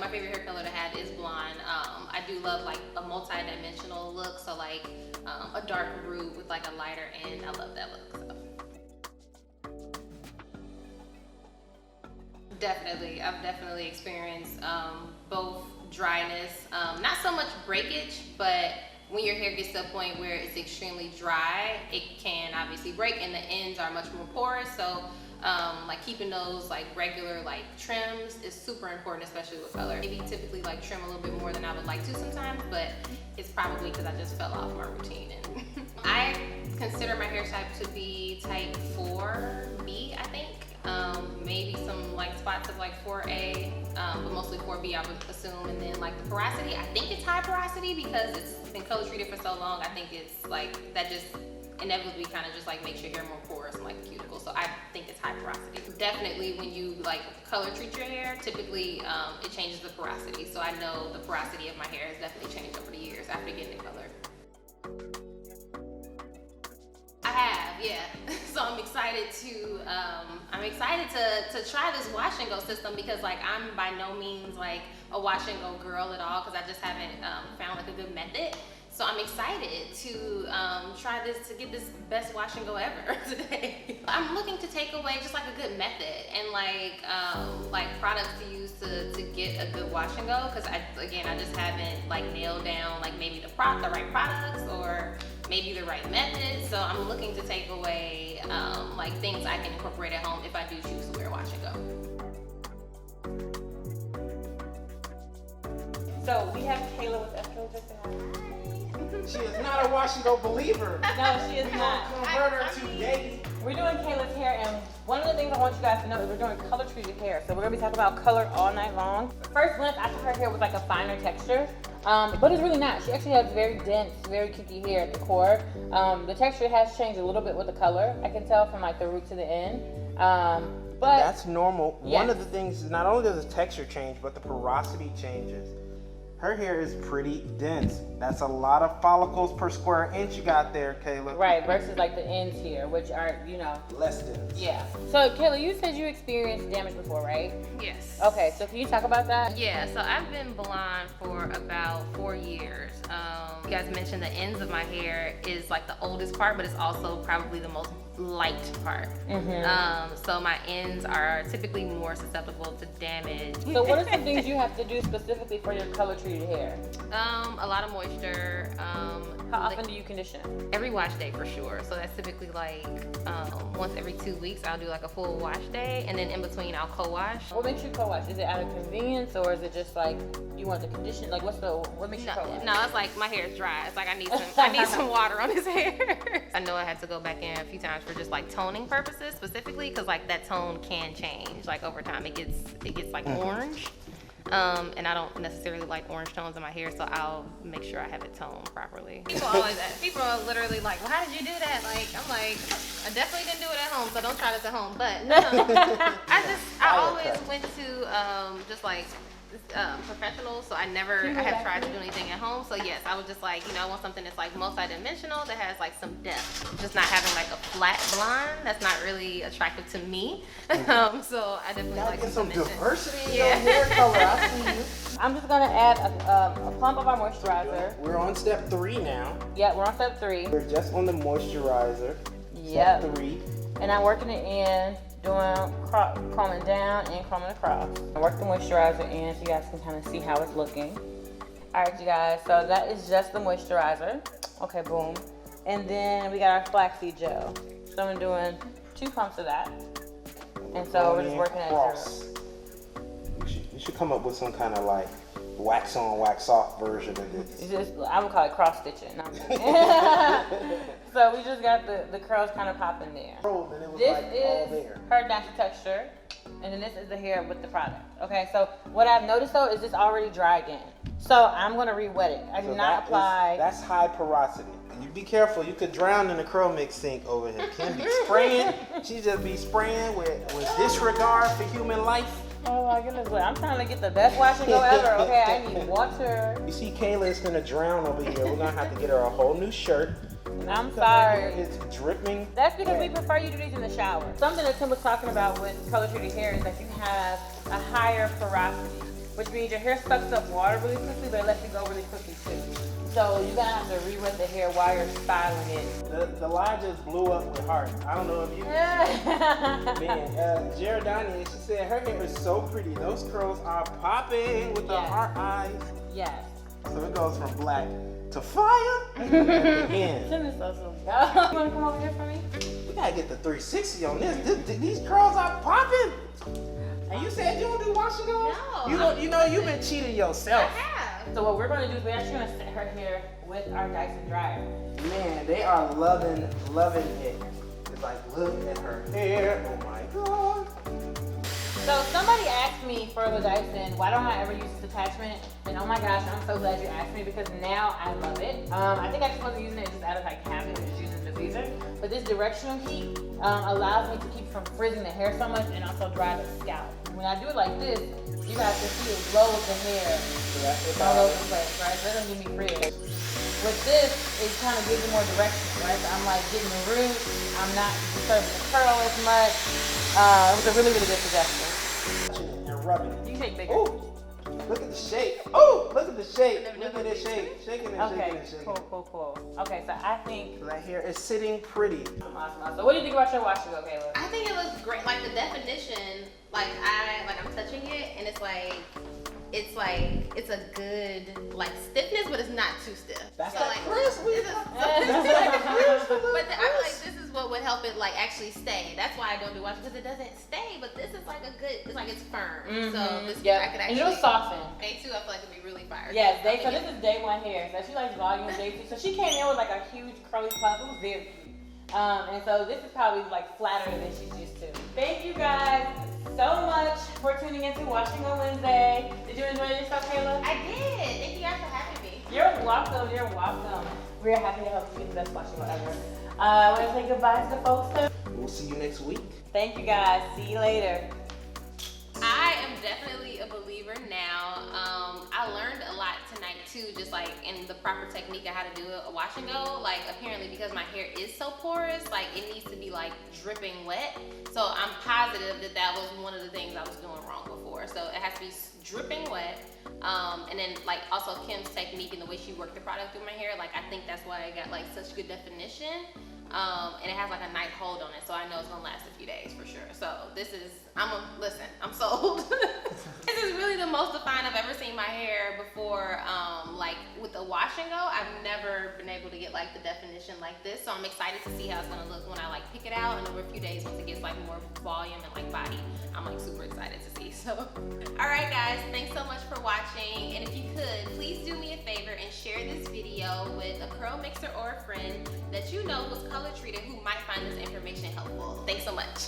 my favorite hair color to have is blonde. I do love like a multi-dimensional look, so like a dark root with like a lighter end. I love that look. So. Definitely, I've definitely experienced both dryness, not so much breakage, but when your hair gets to a point where it's extremely dry, it can obviously break, and the ends are much more porous. So like keeping those like regular like trims is super important, especially with color. Maybe typically like trim a little bit more than I would like to sometimes, but it's probably because I just fell off my routine. And I consider my hair type to be type 4B, I think. Maybe some like spots of like 4A, but mostly 4B I would assume. And then like the porosity, I think it's high porosity because it's been color treated for so long. I think it's like that just inevitably kind of just like makes your hair more porous and like the cuticle. So I think it's high porosity. Definitely when you like color treat your hair, typically it changes the porosity. So I know the porosity of my hair has definitely changed over the years after getting it colored. I have, yeah. So I'm excited to try this wash and go system because like I'm by no means like a wash and go girl at all because I just haven't found like a good method. So I'm excited to try this, to get this best wash and go ever today. I'm looking to take away just like a good method and like products to use to get a good wash and go because I just haven't like nailed down like maybe the right products or maybe the right method. So I'm looking to take away like things I can incorporate at home if I do choose to wear wash and go. So we have Kayla with us. She is not a wash and go believer. No, she is not. Convert her to baby. We're doing Kayla's hair, and one of the things I want you guys to know is we're doing color treated hair. So we're gonna be talking about color all night long. First glance, I thought her hair was like a finer texture, but it's really not. She actually has very dense, very kinky hair at the core. The texture has changed a little bit with the color. I can tell from like the root to the end. But that's normal. Yes. One of the things is not only does the texture change, but the porosity changes. Her hair is pretty dense. That's a lot of follicles per square inch you got there, Kayla. Right, versus like the ends here, which are, you know. Less dense. Yeah. So Kayla, you said you experienced damage before, right? Yes. Okay, so can you talk about that? Yeah, so I've been blonde for about 4 years. You guys mentioned the ends of my hair is like the oldest part, but it's also probably the most light part. So my ends are typically more susceptible to damage. So what are some things you have to do specifically for your color treated hair? A lot of moisture. How often do you condition? Every wash day for sure. So that's typically like once every 2 weeks I'll do like a full wash day, and then in between I'll co-wash. What makes you co-wash? Is it out of convenience, or is it just like you want the condition? Like what makes you co-wash? No, it's like my hair is dry. It's like I need some water on this hair. I know I had to go back in a few times for just like toning purposes specifically, because like that tone can change like over time. It gets like orange. And I don't necessarily like orange tones in my hair, so I'll make sure I have it toned properly. People are literally like, well, how did you do that? Like, I'm like, I definitely didn't do it at home, so don't try this at home. But I always went to just like professionals, so I have tried to do anything at home. So yes, I was just like, I want something that's like multi-dimensional, that has like some depth. Just not having like a flat blonde, that's not really attractive to me. So I definitely like some diversity in your hair color. I see you. I'm just gonna add a pump of our moisturizer. We're on step 3 now. Yeah, we're on step 3. We're just on the moisturizer. Yep. Step 3. And I'm working it in, doing combing down and combing across. I work the moisturizer in so you guys can kind of see how it's looking. All right, you guys, so that is just the moisturizer. Okay, boom. And then we got our flaxseed gel. So I'm doing 2 pumps of that. And so we're just working at zero. You should come up with some kind of like wax on, wax off version of this. I would call it cross stitching. So we just got the curls kind of popping there. This is her natural texture, and then this is the hair with the product. Okay, so what I've noticed though is it's already dry again. So I'm gonna re-wet it. I do not apply. That's high porosity. You be careful, you could drown in the CurlMix Inc over here. Kim be spraying, she just be spraying with disregard for human life. Oh my goodness, I'm trying to get the best wash and go ever, okay? I need water. You see Kayla is gonna drown over here. We're gonna have to get her a whole new shirt. I'm sorry. It's dripping. That's because we prefer you to do these in the shower. Something that Tim was talking about with color treated hair is that you have a higher porosity. which means your hair sucks up water really quickly, but it lets it go really quickly too. So you're gonna have to re-wet the hair while you're styling it. The line just blew up with heart. I don't know if you man, Jaredani, she said her hair is so pretty. Those curls are popping with the Yes. heart eyes. Yes. So it goes from black to fire at the end. Tim is so silly. You wanna come over here for me? We gotta get the 360 on this. These curls are popping. And you said you don't do wash and go? No. You know you've been cheating I yourself. have. So what we're gonna do is we're actually gonna set her hair with our Dyson dryer. Man, they are loving it. It's like, look at her hair. Oh my God. So somebody asked me for the Dyson, why don't I ever use this attachment? And oh my gosh, I'm so glad you asked me because now I love it. I think I just wasn't using it just out of like habit, just using the diffuser. But this directional heat allows me to keep from frizzing the hair so much and also dry the scalp. When I do it like this, you guys can see it blows the hair all over the place, right? So it doesn't give me frizz. With this, it kind of gives it more direction, right? So I'm like getting the roots. I'm not disturbing the curl as much. It was a really, really good suggestion. And rubbing it. You can take bigger. Oh, look at the shape. Oh, look at the shape. Look at the shape. Shaking and Okay, shaking and shaking. cool. Okay, so I think So that hair is sitting pretty. awesome. So what do you think about your wash and go, Kayla? I think it looks great. Like the definition, I'm touching it and it's a good like stiffness, but it's not too stiff. That's so, that like, crisp. this is- But I feel like this is what would help it like actually stay. That's why I don't do wash because it doesn't stay. But this is like a good. It's like it's firm. So this I could and actually. it'll soften. Day 2, I feel like it'd be really fire. Yes, so this is day 1 hair. So she likes volume day 2. So she came in with like a huge curly puff. It was very cute. And so this is probably like flatter than she's used to. Thank you guys so much for tuning into Washing on Wednesday. Did you enjoy yourself, Kayla? I did. Thank you guys for having me. You're welcome. We're happy to help you get the best washing ever. I want to say goodbye to the folks too. We'll see you next week. Thank you guys. See you later. I am definitely a believer now. I learned a lot tonight too, just like in the proper technique of how to do a wash and go. Like apparently because my hair is so porous, like it needs to be like dripping wet. So I'm positive that was one of the things I was doing wrong before. So it has to be dripping wet. And then like also Kim's technique and the way she worked the product through my hair, like I think that's why I got like such good definition. And it has like a nice hold on it, so I know it's gonna last a few days for sure. So I'm sold. This is really the most defined I've ever seen my hair before. Like with the wash and go, I've never been able to get like the definition like this. So I'm excited to see how it's gonna look when I like pick it out and over a few days once it gets like more volume and like body. I'm like super excited to see. So, all right guys, thanks so much for watching. And if you could, please do me a favor and share this video with a curl mixer or a friend that you know was color treated who might find this information helpful. Thanks so much.